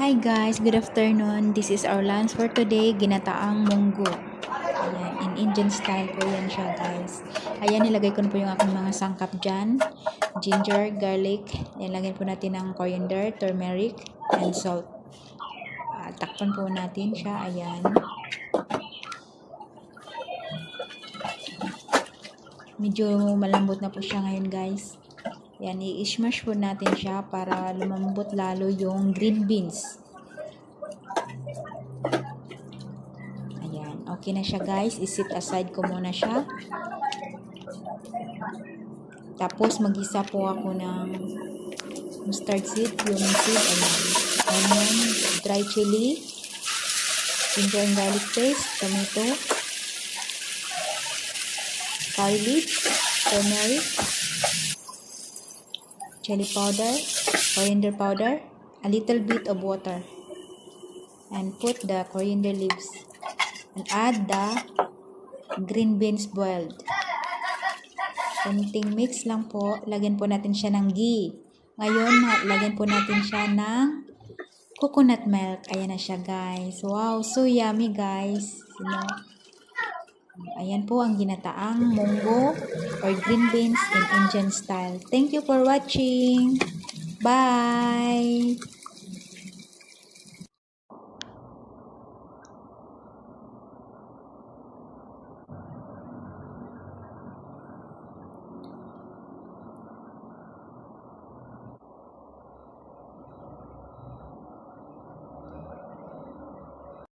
Hi guys, good afternoon. This is our lunch for today, ginataang munggo. Ayan, in Indian style po yan siya guys. Ayan, nilagay ko na po yung aking mga sangkap dyan. Ginger, garlic. Ayan, lagyan po natin ng coriander, turmeric, and salt. Takpan po natin siya. Ayan. Medyo malambot na po siya ngayon guys. Yan, i-smash po natin siya para lumambot lalo yung green beans. Ayan, okay na siya guys. I-set aside ko muna siya. Tapos mag-isa po ako ng mustard seed, cumin seed, onion, dry chili, ginger and garlic paste, tomato, curry leaves, turmeric, chili powder, coriander powder, a little bit of water, and put the coriander leaves and add the green beans boiled. Kunting mix lang po. Lagyan po natin siya ng ghee. Ngayon, lagyan po natin siya ng coconut milk. Ayan na siya guys. Wow, so yummy guys. Ayan po ang ginataang munggo or green beans in Indian style. Thank you for watching. Bye!